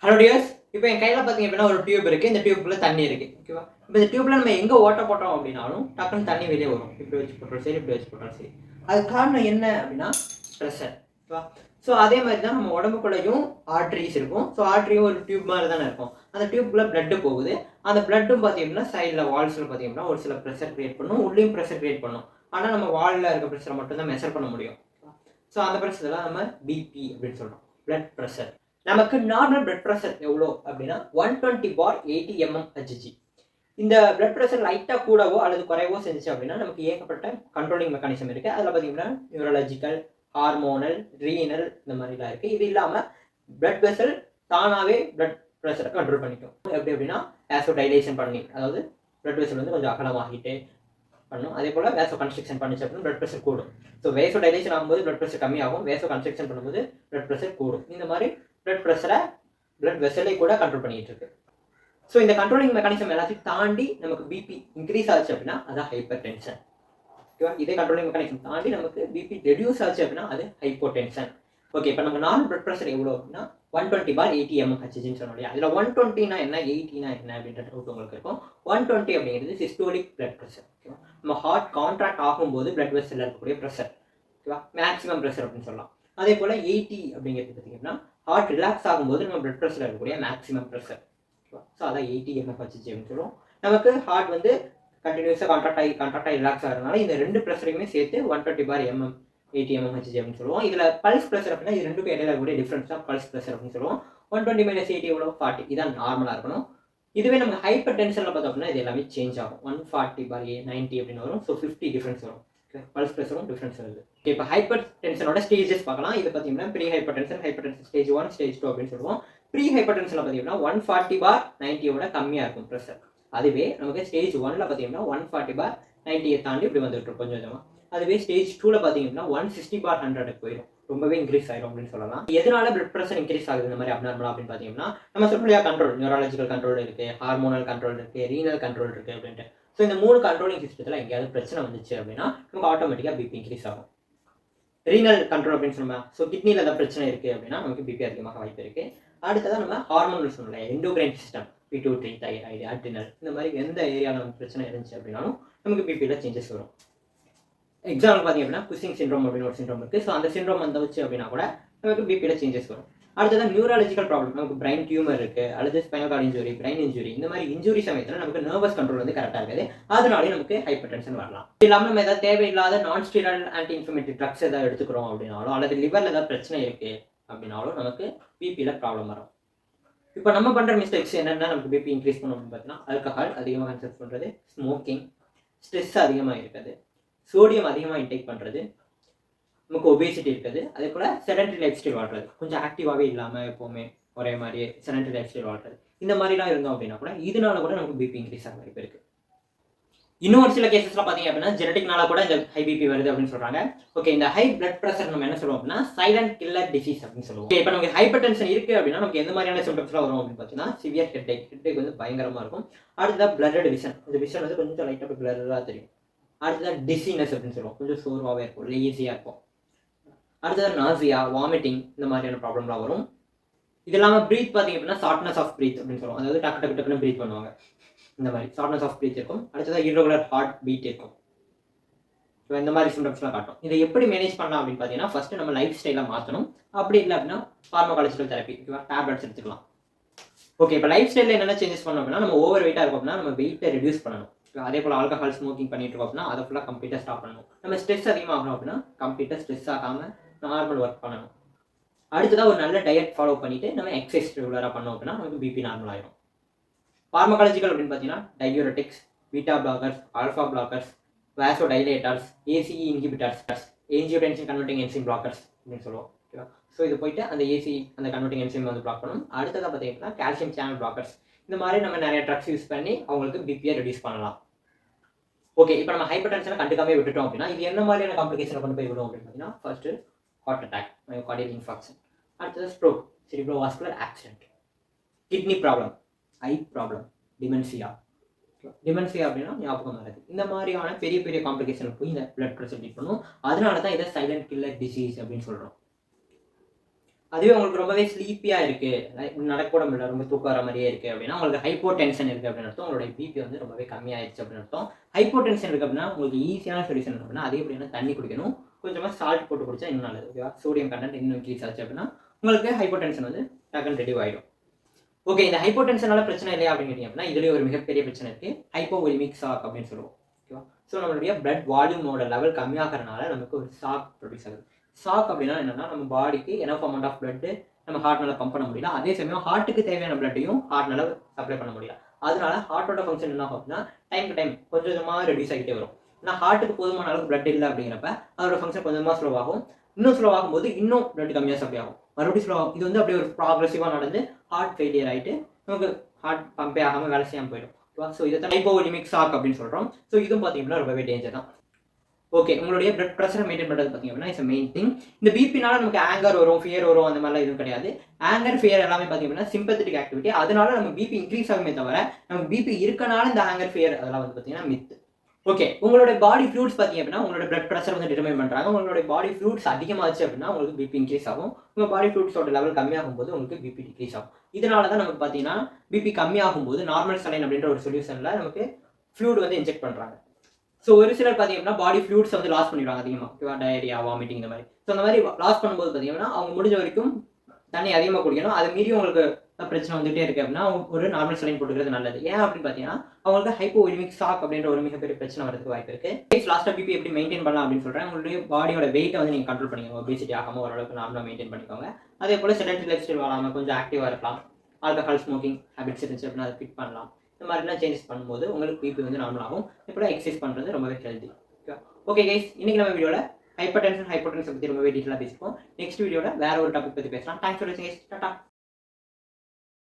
Hello tears, இப்போ என் கையில் பார்த்தீங்க அப்படின்னா ஒரு டியூப் இருக்குது. இந்த டியூப்ல தண்ணி இருக்குது. ஓகேவா? இப்போ இந்த டியூப்ல நம்ம எங்கே ஓட்ட போட்டோம் அப்படின்னாலும் டக்குன்னு தண்ணி வெளியே வரும். இப்படி வச்சு போட்டாலும் சரி, இப்படி வச்சு போட்டாலும் சரி. அது காரணம் என்ன அப்படின்னா ப்ரெஷர். ஓகேவா? ஸோ அதே மாதிரி தான் நம்ம உடம்புக்குள்ளேயும் ஆர்ட்ரிஸ் இருக்கும். ஸோ ஆர்ட்ரியும் ஒரு டியூப் மாதிரி தானே இருக்கும். அந்த டியூப்குள்ளே பிளட்டு போகுது. அந்த பிளட்டும் பார்த்தீங்கன்னா சைடில் வால்ஸில் பார்த்தீங்கன்னா ஒரு சில ப்ரெஷர் கிரியேட் பண்ணும், உள்ளேயும் ப்ரெஷர் கிரியேட் பண்ணும். ஆனால் நம்ம வாலில் இருக்க ப்ரெஷரை மட்டும் தான் மெஷர் பண்ண முடியும். ஸோ அந்த ப்ரெஷர் தான் நம்ம பிபி அப்படின்னு சொல்கிறோம், பிளட் ப்ரெஷர். நமக்கு நார்மல் பிளட் ப்ரெஷர் எவ்வளோ அப்படின்னா 120/80 mmHg. இந்த பிளட் ப்ரெஷர் லைட்டாக கூடவோ அல்லது குறைவோ செஞ்சுச்சு அப்படின்னா நமக்கு ஏகப்பட்ட கண்ட்ரோலிங் மெக்கானிசம் இருக்குது. அதில் பார்த்தீங்கன்னா நியூரலாஜிக்கல், ஹார்மோனல், ரீனல் இந்த மாதிரிலாம் இருக்குது. இது இல்லாமல் பிளட் வெசல் தானாகவே பிளட் ப்ரெஷரை கண்ட்ரோல் பண்ணிக்கும். எப்படி அப்படின்னா வேசோ டைலேஷன் பண்ணி, அதாவது பிளட் வெசல் வந்து கொஞ்சம் அகலமாகிட்டு பண்ணும். அதே போல் வேசோ கன்ஸ்ட்ரக்ஷன் பண்ணிச்சு அப்படின்னா பிளட் ப்ரெஷர் கூடும். ஸோ வேசோ டைலேஷன் ஆகும்போது பிளட் ப்ரெஷர் கம்மியாகும், வேசோ கன்ஸ்ட்ரக்ஷன் பண்ணும்போது பிளட் ப்ரெஷர் கூடும். இந்த மாதிரி பிளட் ப்ரெஷரை பிளட் வெசலை கூட கண்ட்ரோல் பண்ணிட்டு இருக்கு. ஸோ இந்த கண்ட்ரோலிங் மெக்கானிசம் எல்லாத்தையும் தாண்டி நமக்கு பிபி இன்க்ரீஸ் ஆச்சு அப்படின்னா அது ஹைப்பர் டென்ஷன். ஓகேவா? இதே கண்ட்ரோலிங் மெக்கானிசம் தாண்டி நமக்கு பிபி ரெடியூஸ் ஆச்சு அப்படின்னா அது ஹைப்போ டென்ஷன். ஓகே, இப்போ நம்ம நார்மல் பிளட் ப்ரெஷர் எவ்வளோ அப்படின்னா 120/80 mmHgன்னு சொன்னோம் இல்லையா? அதில் 120னா என்ன, 80னா என்ன அப்படின்ற டவுட் உங்களுக்கு இருக்கும். 120 அப்படிங்கிறது சிஸ்டோலிக் பிளட் ப்ரெஷர். ஓகேவா? நம்ம ஹார்ட் கான்ட்ராக்ட் ஆகும்போது பிளட் வெசலில் இருக்கக்கூடிய ப்ரெஷர். ஓகேவா? மேக்ஸிமம் ப்ரெஷர் அப்படின்னு சொல்லலாம். அதே போல் 80 அப்படிங்கிறது பார்த்தீங்கன்னா ஹார்ட் ரிலாக்ஸ் ஆகும்போது நம்ம பிளட் ப்ரெஷர் இருக்கக்கூடிய மேக்ஸிமம் ப்ரெஷர். ஸோ அதான் 80 mmHg அப்படின்னு சொல்லுவோம். நமக்கு ஹார்ட் வந்து கண்டினியூஸாக கான்ட்ராக்ட் ஆகி ரிலாக்ஸ் ஆகிறதுனால இந்த ரெண்டு ப்ரெஷரையுமே சேர்த்து 120/80 mmHg அப்படின்னு சொல்லுவோம். இதில் பல்ஸ் ப்ரெஷர் அப்படின்னா இது ரெண்டுக்கும் இடையில இருக்கக்கூடிய டிஃப்ரென்ஸ் தான் பல்ஸ் ப்ரெஷர் அப்படின்னு சொல்லுவோம். 120 - 80 எவ்வளோ, 40. இதான் நார்மலாக இருக்கணும். இதுவே நமக்கு ஹைப்பர் டென்ஷனில் பார்த்தோம் அப்படின்னா இது எல்லாமே சேஞ்ச் ஆகும். 140/90 அப்படின்னு வரும். ஸோ 50 டிஃப்ரென்ஸ் வரும். பல்ஸ் ப்ரெஷரும் டிஃப்ரென்ஸ் வருது. இப்போ ஹைப்பர் டென்ஷனோட ஸ்டேஜஸ் பார்க்கலாம். இது பார்த்தீங்கன்னா pre hypertension stage 1, stage 2 அப்படின்னு சொல்லுவோம். ப்ரீ ஹைப்பர் டென்ஷனில் பார்த்தீங்கன்னா 140/90 கம்மியாக இருக்கும் ப்ரெஷர். அதுவே நமக்கு ஸ்டேஜ் 1ல் பார்த்தீங்கன்னா 140/90 தாண்டி இப்படி வந்துட்டு இருக்கும் கொஞ்சம் கொஞ்சமாக. அதுவே ஸ்டேஜ் 2ல் பார்த்தீங்கன்னா 160/100 போயிடும், ரொம்பவே இன்க்ரீஸ் ஆயிடும் அப்படின்னு சொல்லலாம். எதனால பிளட் ப்ரெஷர் இன்க்ரீஸ் ஆகுது இந்த மாதிரி அப்நார்மலா அப்படின்னு பார்த்தீங்கன்னா நம்ம சொல்லியா கண்ட்ரோல், நியூரலாஜிக்கல் கண்ட்ரோல் இருக்கு, ஹார்மோனல் கண்ட்ரோல் இருக்கு, ரீனல் கண்ட்ரோல் இருக்கு அப்படின்ட்டு. ஸோ இந்த 3 கண்ட்ரோலிங் சிஸ்டத்தில் எங்கேயாவது பிரச்சனை வந்துச்சு அப்படின்னா நமக்கு ஆட்டோமேட்டிக்காக பிபி இன்க்ரீஸ் ஆகும். ரீனல் கண்ட்ரோல் அப்படின்னு சொன்னோம். ஸோ கிட்னியில் ஏதாவது பிரச்சனை இருக்குது அப்படின்னா நமக்கு பிபி அதிகமாக வாய்ப்பு இருக்குது. அடுத்ததான் நம்ம ஹார்மோனல் சொன்னோம்ல, endocrine system, pituitary, thyroid, adrenal, இந்த மாதிரி எந்த ஏரியாவில் நமக்கு பிரச்சனை இருந்துச்சு அப்படின்னாலும் நமக்கு பிபியில் சேஞ்சஸ் வரும். எக்ஸாம்பிள் பார்த்தீங்க அப்படின்னா குசிங் சிண்ட்ரோம் அப்படின்னு ஒரு சிண்ட்ரோம் இருக்குது. ஸோ அந்த சிண்ட்ரோம் வந்துச்சு அப்படின்னா கூட நமக்கு பிபியில் சேஞ்சஸ் வரும். அடுத்ததான் நியூரலாஜிக்கல் ப்ராப்ளம், நமக்கு பிரைன் டியூமர் இருக்குது, அல்லது spinal cord injury, brain injury, இந்த மாதிரி இன்ஜுரி சமயத்தில் நமக்கு நர்வஸ் கண்ட்ரோல் வந்து கரெக்டாக இருக்குது. அதனாலே நமக்கு ஹைப்பர் டென்ஷன் வரலாம். இது இல்லாமல் நம்ம ஏதாவது தேவையில்லாத நான் ஸ்டீராய்டல் ஆன்டி இன்ஃப்ளமேட்டரி ட்ரக்ஸ் ஏதாவது எடுத்துக்கிறோம் அப்படின்னாலும், அல்லது லிவரில் ஏதாவது பிரச்சனை இருக்குது அப்படின்னாலும் நமக்கு பிபியில் ப்ராப்ளம் வரும். இப்போ நம்ம பண்ணுற மிஸ்டேக்ஸ் என்னென்னா நமக்கு பிபி இன்க்ரீஸ் பண்ணணும் அப்படின்னு பார்த்தீங்கன்னா ஆல்கஹால் அதிகமாக கன்சல்ட் பண்ணுறது, ஸ்மோக்கிங், ஸ்ட்ரெஸ் அதிகமாக இருக்குது, சோடியம் அதிகமாக இன்டேக் பண்ணுறது, நமக்கு ஒபேசிட்டி இருக்குது, அதே போல் செடன்டரி லைஃப் ஸ்டைல் வாழ்றது, கொஞ்சம் ஆக்டிவாகவே இல்லாமல் எப்போவுமே ஒரே மாதிரியே செடன்டரி லைஃப் ஸ்டைல் வாழ்றது, இந்த மாதிரிலாம் இருந்தோம் அப்படின்னா கூட இதனால கூட நமக்கு பிபி இன்க்ரீஸ் ஆக வாய்ப்பு இருக்குது. இன்னும் ஒரு சில கேசஸ்லாம் பார்த்தீங்க அப்படின்னா ஜெனட்டிக்னால கூட இந்த ஹை பிபி வருது அப்படின்னு சொல்கிறாங்க. ஓகே, இந்த ஹை பிளட் ப்ரெஷர் நம்ம என்ன சொல்லுவோம் அப்படின்னா சைலண்ட் கில்லர் டிசீஸ் அப்படின்னு சொல்லுவோம். இப்போ நமக்கு ஹைப்பர் டென்ஷன் இருக்குது அப்படின்னா நமக்கு எந்த மாதிரியான சிம்டம்ஸ்லாம் வரும் அப்படின்னு பார்த்தீங்கன்னா சிவியர் ஹெட்டேக் வந்து பயங்கரமாக இருக்கும். அடுத்ததான் பிளட்டட் விஷன், இந்த விஷன் வந்து கொஞ்சம் லைட்டாக பிளராக தெரியும். அடுத்ததான் டிசீனஸ் அப்படின்னு சொல்லுவோம், கொஞ்சம் சோர்வாகவே இருக்கும், லேசியாக இருக்கும். அடுத்தது நாசியா, வாமிட்டிங், இந்த மாதிரியான ப்ராப்ளம்லாம் வரும். இது இல்லாமல் ப்ரீத் பார்த்தீங்க அப்படின்னா ஷார்ட்னஸ் ஆஃப் ப்ரீத் அப்படின்னு சொல்லுவோம், அதாவது டக்கு டக்குன்னு ப்ரீத் பண்ணுவாங்க, இந்த மாதிரி ஷார்ட்னஸ் ஆஃப் ப்ரீத் இருக்கும். அடுத்ததாக இர்ரெகுலர் ஹார்ட் பீட் இருக்கும். ஸோ இந்த மாதிரி சிம்டம்ஸ்லாம் காட்டும். இதை எப்படி மேனேஜ் பண்ணலாம் அப்படின்னு பார்த்தீங்கன்னா ஃபஸ்ட்டு நம்ம லைஃப் ஸ்டைலாக மாற்றணும். அப்படி இல்லை அப்படின்னா ஃபார்மகாலஜிக்கல் தெரப்பி, ஓகேவா, டேப்லெட்ஸ் எடுத்துக்கலாம். ஓகே, இப்போ லைஃப் ஸ்டைலில் என்னென்ன சேஞ்சஸ் பண்ணோம் அப்படின்னா நம்ம ஓவர் வெயிட்டாக இருக்கும் அப்படின்னா நம்ம வெயிட்டை ரெடியூஸ் பண்ணணும். அதே போல் ஆல்கஹால் ஸ்மோக்கிங் பண்ணிட்டு இருக்கோம் அப்படின்னா அதை ஃபுல்லாக கம்ப்ளீட்டாக ஸ்டாப் பண்ணணும். நம்ம ஸ்ட்ரெஸ் அதிகமாகணும் அப்படின்னா கம்ப்ளீட்டாக ஸ்ட்ரெஸ் ஆகாமல் நார்மல் ஒர்க் பண்ணணும். அடுத்ததாக ஒரு நல்ல டயட் ஃபாலோ பண்ணிவிட்டு நம்ம எக்ஸசைஸ் ரெகுலராக பண்ணோம் அப்படின்னா நமக்கு பிபி நார்மல் ஆகிடும். ஃபார்மகாலஜிக்கல் அப்படின்னு பார்த்தீங்கன்னா diuretics, beta blockers, alpha blockers, vasodilators, ACE inhibitors, angiotensin converting enzyme blockers அப்படின்னு சொல்லுவோம். ஓகேவா? ஸோ இது போயிட்டு அந்த ஏசி அந்த கன்வெர்ட்டிங் என்சைம் வந்து பிளாக் பண்ணணும். அடுத்ததாக பார்த்தீங்கன்னா கால்சியம் சேனல் பிளாக்கர்ஸ், இந்த மாதிரி நம்ம நிறைய ட்ரக்ஸ் யூஸ் பண்ணி அவங்களுக்கு பிபியை ரெடியூஸ் பண்ணலாம். ஓகே, இப்போ நம்ம ஹைப்பர் டென்ஷனை கண்டுக்காமே விட்டுட்டோம் அப்படின்னா இது என்ன மாதிரியான காம்ப்ளிகேஷனை கொண்டு போய் விடும் அப்படின்னு பார்த்தீங்கன்னா first heart attack, myocardial infarction, அடுத்தது stroke, cerebrovascular accident, kidney problem, eye problem, dementia அப்படின்னா ஞாபகம் வருது, இந்த மாதிரியான பெரிய பெரிய காம்ப்ளிகேஷன் போய் இந்த பிளட் ப்ரெஷர் ட்ரீட் பண்ணும். அதனால தான் இதை சைலண்ட் கில்லர் டிசீஸ் அப்படின்னு சொல்கிறோம். அதுவே உங்களுக்கு ரொம்பவே ஸ்லீப்பியாக இருக்குது, நடக்கூட முடியல, ரொம்ப தூக்கம் வர மாதிரியே இருக்குது அப்படின்னா உங்களுக்கு ஹைப்போ டென்ஷன் இருக்குது அப்படின்னு அர்த்தம். உங்களுடைய பிபி வந்து ரொம்பவே கம்மியாயிடுச்சு அப்படின்னு அர்த்தம். ஹைப்போ டென்ஷன் இருக்குது அப்படின்னா உங்களுக்கு ஈஸியான சொல்யூஷன் அப்படின்னா அதே அப்படின்னா தண்ணி குடிக்கணும், கொஞ்சமாக சால்ட் போட்டு குடிச்சா இன்னும் நல்லது. ஓகேவா? சோடியம் கண்டென்ட் இன்னும் இன்க்ரீஸ் ஆச்சு அப்படின்னா உங்களுக்கு ஹைப்போ டென்ஷன் வந்து டக்குன்னு ரெடியூ ஆகிடும். ஓகே, இந்த ஹைப்போ டென்ஷனால பிரச்சனை இல்லையா அப்படின்னு கேட்டீங்க அப்படின்னா இதுலேயே ஒரு மிகப்பெரிய பிரச்சனை இருக்குது, ஹைப்போவோலிமிக் ஷாக் அப்படின்னு சொல்லுவோம். ஓகேவா? ஸோ நம்மளுடைய பிளட் வால்யூமோட லெவல் கம்மியாகிறதுனால நமக்கு ஒரு ஷாக் ப்ரொடியூஸ் ஆகுது. ஷாக் அப்படின்னா என்னன்னா நம்ம பாடிக்கு எனஃப் அமௌண்ட் ஆஃப் பிளட் நம்ம ஹார்ட்னால பம்ப் பண்ண முடியல, அதே சமயம் ஹார்ட்டுக்கு தேவையான பிளட்டையும் ஹார்ட்னால சப்ளை பண்ண முடியல. அதனால ஹார்ட்டோட ஃபங்க்ஷன் என்ன ஆகும் அப்படின்னா டைம் டு டைம் கொஞ்சம் கொஞ்சமாக ரெடியூஸ் ஆகிட்டே வரும். ஏன்னா ஹார்ட்டுக்கு போதுமான அளவுக்கு பிளட் இல்லை அப்படிங்கிறப்ப அதோட ஃபங்க்ஷன் கொஞ்சமாக ஸ்லோ ஆகும். இன்னும் ஸ்லோ ஆகும்போது இன்னும் பிளட் கம்மியாக சப்ளை ஆகும், மறுபடியும் ஸ்லோ ஆகும். இது வந்து அப்படியே ஒரு ப்ராக்ரெசிவாக நடந்து ஹார்ட் ஃபெயிலியர் ஆகிட்டு நமக்கு ஹார்ட் பம்பே ஆகாமல் வேலை செய்யாமல் போயிடும். ஸோ இதை தான் ஹைப்போவோலிமிக் ஷாக் அப்படின்னு சொல்கிறோம். ஸோ இதுவும் பார்த்தீங்கன்னா ரொம்பவே டேஞ்சர் தான். ஓகே, உங்களுடைய பிளட் ப்ரெஷரை மெயின்டைன் பண்ணுறது பார்த்தீங்கன்னா இட்ஸ் மெயின் திங். இந்த பிபினால நமக்கு ஆங்கர் வரும், ஃபியர் வரும், அந்த மாதிரிலாம் எதுவும் கிடையாது. ஆங்கர் ஃபியர் எல்லாமே பார்த்தீங்கன்னா சிம்பத்தட்டிக் ஆக்டிவிட்டி, அதனால நம்ம பிபி இன்க்ரீஸ் ஆகுமே தவிர நமக்கு பிபி இருக்கனால இந்த ஆங்கர் ஃபியர் அதெல்லாம் வந்து பார்த்தீங்கன்னா மித். ஓகே, உங்களோட பாடி ஃப்ளூட்ஸ் பார்த்தீங்க அப்படின்னா உங்களோட பிளட் ப்ரெஷர் வந்து டிட்டர்மைன் பண்ணுறாங்க. உங்களோட பாடி ஃப்ளூட்ஸ் அதிகமாச்சு அப்படின்னா உங்களுக்கு பிபி இன்க்ரீஸ் ஆகும். உங்கள் பாடி ஃப்ளூட்ஸோட லெவல் கம்மியாகும் போது உங்களுக்கு பிபி டிக்ரீஸ் ஆகும். இதனால தான் நமக்கு பார்த்தீங்கன்னா பிபி கம்மியாகும் போது நார்மல் சலைன் அப்படின்ற ஒரு சொல்யூஷனில் நமக்கு ஃப்ளூட் வந்து இன்ஜெக்ட் பண்ணுறாங்க. ஸோ ஒரு சிலர் பார்த்தீங்கன்னா பாடி ஃப்ளூட்ஸ் வந்து லாஸ் பண்ணிடுவாங்க அதிகமாக. ஓகேவா? டயரியா, வாமிட்டிங் இந்த மாதிரி. ஸோ அந்த மாதிரி லாஸ் பண்ணும்போது பார்த்தீங்கன்னா அவங்க முடிஞ்ச வரைக்கும் தண்ணி அதிகமாக குடிக்கணும். அது மீறி உங்களுக்கு பிரச்சனை வந்துகிட்டே இருக்கு அப்படின்னா ஒரு நார்மல் சலைன் போட்டுக்கிறது நல்லது. ஏன் அப்படின்னு பார்த்தீங்கன்னா அவங்களுக்கு ஹைப்போவோலிமிக் ஷாக் அப்படின்ற ஒரு மிகப்பெரிய பிரச்சனை வரதுக்கு வாய்ப்பு இருக்கு. லாஸ்ட்டாக பிபி எப்படி மெயின்டைன் பண்ணலாம் அப்படின்னு சொல்கிறேன். உங்களுடைய பாடியோட வெயிட்டை வந்து நீங்கள் கண்ட்ரோல் பண்ணிக்கோங்க, ஒபிசிட்டி ஆகாமல் ஓரளவுக்கு நார்மலாக மெயின்டைன் பண்ணிக்கோங்க. அதே போல் செடென்டரி லைஃப் ஸ்டைல் வாழாமல் கொஞ்சம் ஆக்டிவாக இருக்கலாம். ஆல்கஹால் ஸ்மோக்கிங் ஹேபிட்ஸ் இருந்துச்சு அப்படின்னா அதை ஃபிட் பண்ணலாம். இந்த மாதிரிலாம் சேஞ்சஸ் பண்ணும்போது உங்களுக்கு பிபி வந்து நார்மல் ஆகும். இப்போ எக்ஸசைஸ் பண்ணுறது ரொம்பவே ஹெல்தி. ஓகே கைஸ், இன்னைக்கு நம்ம வீடியோவில் ஹைப்பர் டென்ஷன் பற்றி ரொம்பவே டீட்டெயிலாக பேசிப்போம். நெக்ஸ்ட் வீடியோவில் வேற ஒரு டாபிக் பற்றி பேசலாம். தேங்க்ஸ் ஃபார் வாட்சிங் கைஸ். டாடா.